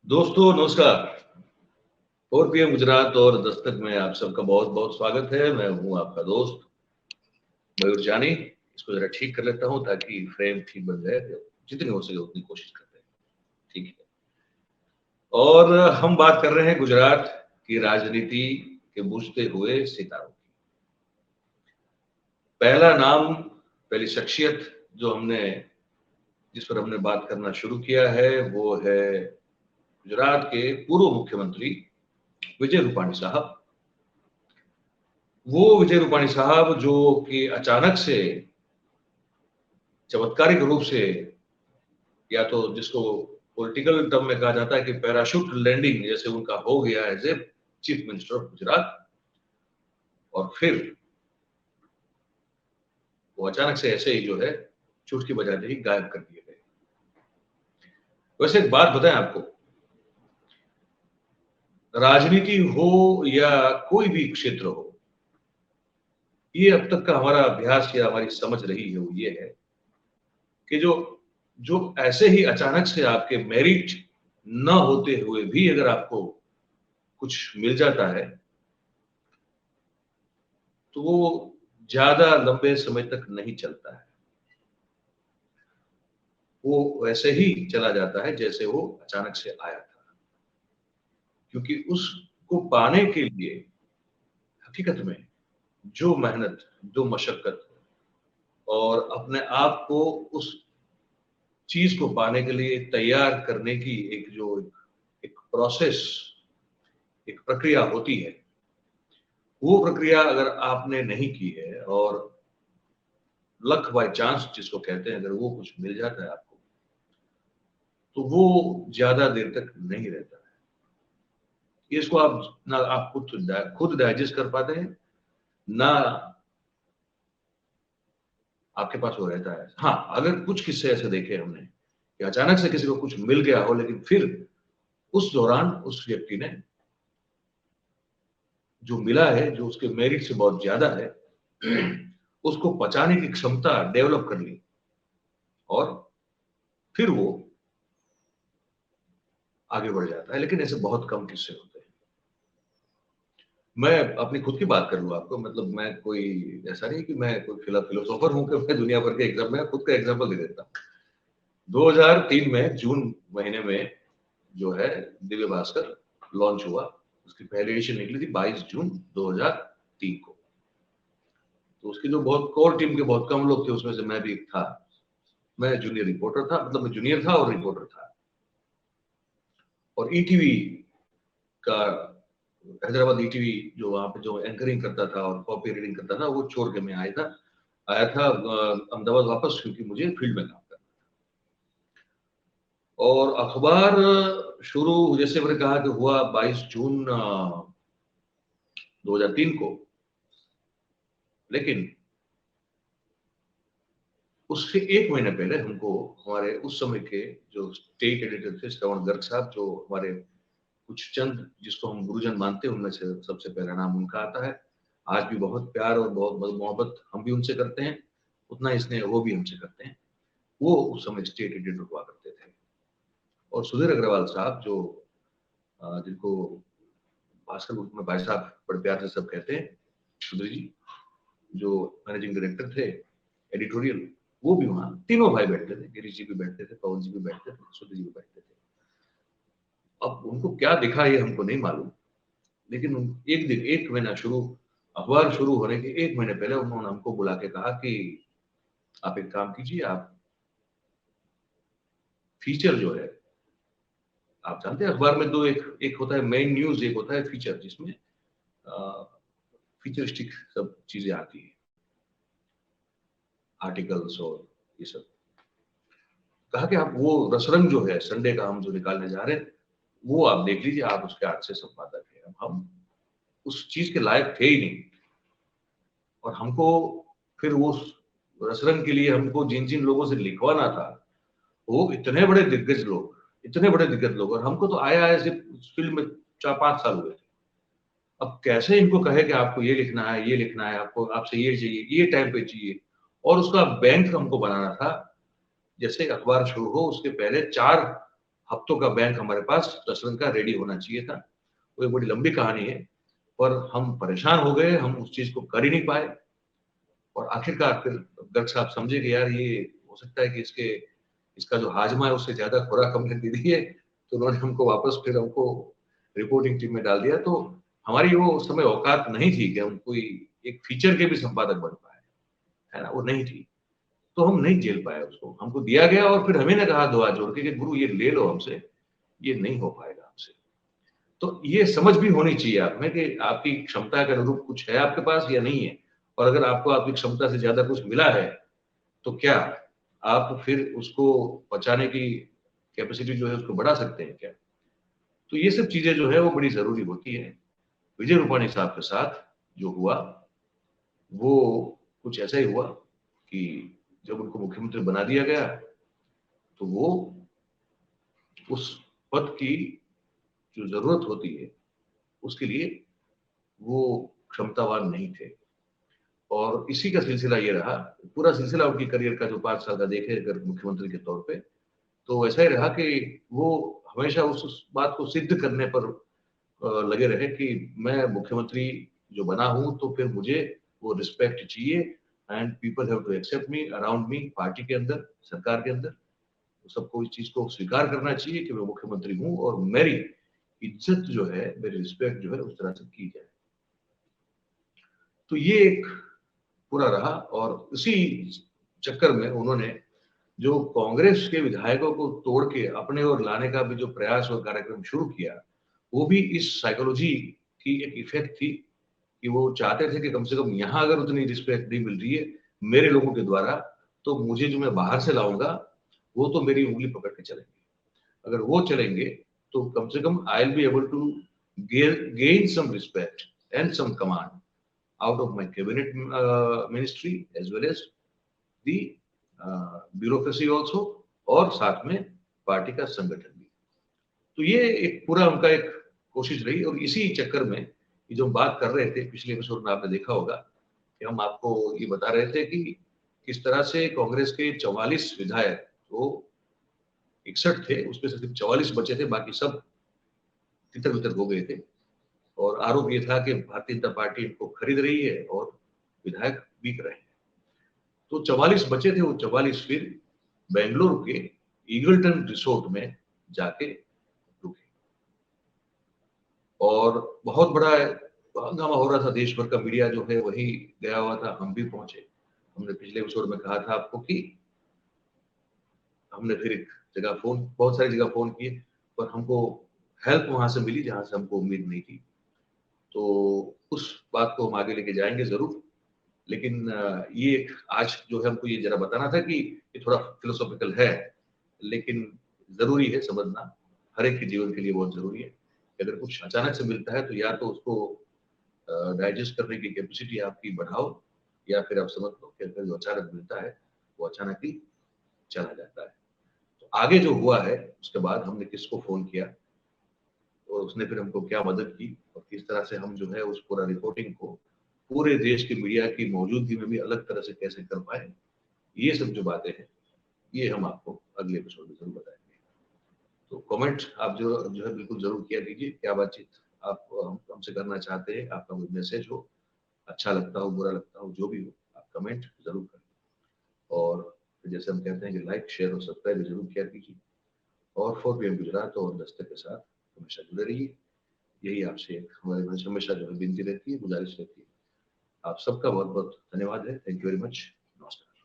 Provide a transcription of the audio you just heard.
दोस्तों नमस्कार। 4 PM गुजरात और दस्तक में आप सबका बहुत बहुत स्वागत है। मैं हूं आपका दोस्त मयूर जानी। इसको जरा ठीक कर लेता हूं ताकि फ्रेम ठीक बन जाए। जितनी हो सके उतनी कोशिश करते हैं। ठीक है। और हम बात कर रहे हैं गुजरात की राजनीति के बुझते हुए सितारों की। पहला नाम, पहली शख्सियत जिस पर हमने बात करना शुरू किया है वो है गुजरात के पूर्व मुख्यमंत्री विजय रूपाणी साहब। वो विजय रूपाणी साहब जो कि अचानक से चमत्कारिक रूप से, या तो जिसको पॉलिटिकल टर्म में कहा जाता है कि पैराशूट लैंडिंग जैसे उनका हो गया as a chief minister of Gujarat, और फिर वो अचानक से ऐसे ही जो है चुटकी बजाते ही गायब कर दिए गए। वैसे एक बात बताएं आपको, राजनीति हो या कोई भी क्षेत्र हो, ये अब तक का हमारा अभ्यास या हमारी समझ रही है वो ये है कि जो जो ऐसे ही अचानक से आपके मेरिट न होते हुए भी अगर आपको कुछ मिल जाता है तो वो ज्यादा लंबे समय तक नहीं चलता है। वो वैसे ही चला जाता है जैसे वो अचानक से आया था, क्योंकि उसको पाने के लिए हकीकत में जो मेहनत, जो मशक्कत और अपने आप को उस चीज को पाने के लिए तैयार करने की एक प्रोसेस, एक प्रक्रिया होती है, वो प्रक्रिया अगर आपने नहीं की है और लक बाय चांस जिसको कहते हैं, अगर वो कुछ मिल जाता है आपको तो वो ज्यादा देर तक नहीं रहता है। इसको आप ना आप खुद डाइजेस्ट कर पाते हैं, ना आपके पास वो रहता है। हाँ, अगर कुछ किस्से ऐसे देखे हमने कि अचानक से किसी को कुछ मिल गया हो, लेकिन फिर उस दौरान उस व्यक्ति ने जो मिला है, जो उसके मेरिट से बहुत ज्यादा है, उसको पचाने की क्षमता डेवलप कर ली और फिर वो आगे बढ़ जाता है। लेकिन ऐसे बहुत कम किस्से होते हैं। मैं अपनी खुद की बात कर लूं आपको, मतलब मैं कोई ऐसा नहीं कि मैं कोई फिलोसोफर हूं कि मैं दुनिया भर के एग्जाम में खुद का एग्जांपल दे देता हूं। 2003 में जून महीने में जो है दिव्य भास्कर लॉन्च हुआ। उसकी पहली एडिशन निकली थी 22 जून 2003 को। तो उसकी जो बहुत कोर टीम के बहुत कम लोग थे, उसमें से मैं भी एक था। मैं जूनियर रिपोर्टर था, मतलब मैं जूनियर था और रिपोर्टर था। और ईटीवी का, हैदराबाद ईटीवी जो वहां पे जो एंकरिंग करता था और कॉपी रीडिंग करता था, वो छोड़ के मैं आया था अहमदाबाद वापस, क्योंकि मुझे फील्ड में काम करना। और अखबार शुरू जैसे मैंने कहा कि हुआ 22 जून 2003 को, लेकिन उससे एक महीने पहले हमको हमारे उस समय के जो स्टेट एडिटर थे श्रवण गर्ग साहब, जो हमारे कुछ चंद जिसको हम गुरुजन मानते हैं उनमें से सबसे पहला नाम उनका आता है। आज भी बहुत प्यार और बहुत मोहब्बत हम भी उनसे करते हैं, उतना ही स्नेह वो भी हमसे करते हैं। वो उस समय स्टेट एडिटर हुआ करते थे। और सुधीर अग्रवाल साहब, जो जिनको भास्कर ग्रुप में भाई साहब बड़े प्यार से सब कहते हैं, सुधीर जी जो मैनेजिंग डायरेक्टर थे एडिटोरियल, वो भी वहां तीनों भाई बैठते थे। गिरीश जी भी बैठते थे, पवन जी भी बैठते थे, सुधीर जी भी बैठते थे। अब उनको क्या दिखा ये हमको नहीं मालूम, लेकिन एक दिन, एक महीना शुरू, अखबार शुरू होने के एक महीने पहले उन्होंने हमको बुला के कहा कि आप एक काम कीजिए, आप फीचर जो है, आप जानते हैं अखबार में दो, एक एक होता है मेन न्यूज, एक होता है फीचर, जिसमें फीचरिस्टिक सब चीजें आती है, आर्टिकल्स और ये सब। कहा कि आप वो रसरंग जो है संडे का हम जो निकालने जा रहे हैं, वो आप देख लीजिए, आप उसके आज से संपादक है। अब हम उस चीज के लायक थे ही नहीं, और हमको फिर वो रसरंग के लिए हमको जिन जिन लोगों से लिखवाना था, वो इतने बड़े दिग्गज लोग, इतने बड़े दिग्गज लोग, और हमको तो आया है सिर्फ फील्ड में 4-5 साल हुए थे। अब कैसे इनको कहे कि आपको ये लिखना है, ये लिखना है, आपको आपसे ये चाहिए, ये टाइम पे चाहिए, और उसका बैंक हमको बनाना था। जैसे अखबार शुरू हो उसके पहले 4 हफ्तों का बैंक हमारे पास दशरथ का रेडी होना चाहिए था। वो एक बड़ी लंबी कहानी है, पर हम परेशान हो गए, हम उस चीज को कर ही नहीं पाए। और आखिरकार फिर गर्ग साहब समझे कि यार ये हो सकता है कि इसका जो हाजमा है उससे ज्यादा खुराक हमने दे दी है, तो उन्होंने हमको रिपोर्टिंग टीम में डाल दिया। तो हमारी वो उस समय औकात नहीं थी कि हम कोई एक फीचर के भी संपादक बन पाए, है ना, वो नहीं थी। तो हम नहीं झेल पाए उसको, हमको दिया गया और फिर हमें ने कहा दो हाथ जोड़ के कि गुरु ये ले लो हमसे, ये नहीं हो पाएगा हमसे। तो ये समझ भी होनी चाहिए आप में कि आपकी क्षमता के अनुरूप कुछ है आपके पास या नहीं है। और अगर आपको आपकी क्षमता से ज्यादा कुछ मिला है तो क्या आप फिर उसको पचाने की कैपेसिटी जो है उसको बढ़ा सकते हैं क्या? तो ये सब चीजें जो है वो बड़ी जरूरी होती है। विजय रूपाणी साहब के साथ जो हुआ वो कुछ ऐसा ही हुआ कि जब उनको मुख्यमंत्री बना दिया गया तो वो उस पद की जो जरूरत होती है उसके लिए वो क्षमतावान नहीं थे। और इसी का सिलसिला ये रहा, पूरा सिलसिला उनकी करियर का जो 5 साल का देखे अगर मुख्यमंत्री के तौर पे, तो ऐसा ही रहा कि वो हमेशा उस बात को सिद्ध करने पर लगे रहे कि मैं मुख्यमंत्री जो बना हूं तो फिर मुझे वो रिस्पेक्ट चाहिए, and people have to accept me around me, party के अंदर, सरकार के अंदर। तो सबको इस चीज को स्वीकार करना चाहिए कि मैं मुख्यमंत्री हूं और मेरी इज्जत जो है, मेरी रिस्पेक्ट जो है उस तरह से की जाए। तो ये एक पूरा रहा। और इसी चक्कर में उन्होंने जो कांग्रेस के विधायकों को तोड़ के अपने ओर लाने का भी जो प्रयास और कार्यक्रम शुरू किया, वो भी इस साइकोलॉजी की एक इफेक्ट थी कि वो चाहते थे कि कम से कम यहाँ अगर उतनी रिस्पेक्ट नहीं मिल रही है मेरे लोगों के द्वारा, तो मुझे जो मैं बाहर से लाऊंगा वो तो मेरी उंगली पकड़ के चलेंगे। अगर वो चलेंगे तो कम से कम I will be able to gain some respect and some command out of my cabinet ministry as well as the bureaucracy also, और साथ में पार्टी का संगठन भी। तो ये एक पूरा उनका एक कोशिश रही। और इसी चक्कर में ये जो हम बात कर रहे थे पिछले एपिसोड में आपने देखा होगा कि हम आपको ये बता रहे थे कि किस तरह से कांग्रेस के 44 विधायक, तो 61 थे उसमें से सिर्फ 44 बचे थे, बाकी सब तितर बितर हो गए थे। और आरोप ये था कि भारतीय जनता पार्टी इनको खरीद रही है और विधायक बिक रहे हैं। तो 44 बचे थे, वो 44 फिर बेंगलुरु के ईगल्टन रिसोर्ट में जाके रुके और बहुत बड़ा हंगामा हो रहा था। देश भर का मीडिया जो है वही गया हुआ था, हम भी पहुंचे। हमने पिछले एपिसोड में कहा था आपको कि हमने फिर एक जगह बहुत सारी जगह फोन किए, पर हमको हेल्प वहां से मिली जहां से हमको उम्मीद नहीं थी। तो उस बात को हम आगे लेके जाएंगे जरूर। लेकिन ये एक आज जो है हमको ये जरा बताना था कि ये थोड़ा फिलोसॉफिकल है, लेकिन जरूरी है समझना, हर एक के जीवन के लिए बहुत जरूरी है। अगर कुछ अचानक से मिलता है तो या तो उसको डाइजेस्ट करने की कैपेसिटी आपकी बढ़ाओ, या फिर आप समझ लो कि अगर जो अचानक मिलता है वो अचानक ही चला जाता है। तो आगे जो हुआ है उसके बाद हमने किसको फोन किया और उसने फिर हमको क्या मदद की और किस तरह से हम जो है उस पूरा रिपोर्टिंग को पूरे देश की मीडिया की मौजूदगी में भी अलग तरह से कैसे कर पाए, ये सब जो बातें हैं ये हम आपको अगले एपिसोड में जरूर बताएंगे। तो कमेंट आप जो है बिल्कुल जरूर किया कीजिए, क्या बातचीत आप हमसे करना चाहते हैं, आपका कोई मैसेज हो, अच्छा लगता हो, बुरा लगता हो, जो भी हो, आप कमेंट जरूर करें। और जैसे हम कहते हैं कि लाइक, शेयर और सब्सक्राइब जरूर किया कीजिए। और 4PM गुजरात और दस्तक के साथ हमेशा जुड़े रहिए। यही आपसे हमारे हमेशा जो है विनती रहती है, गुजारिश रहती है। आप सबका बहुत बहुत धन्यवाद है। Thank you very much. नमस्कार।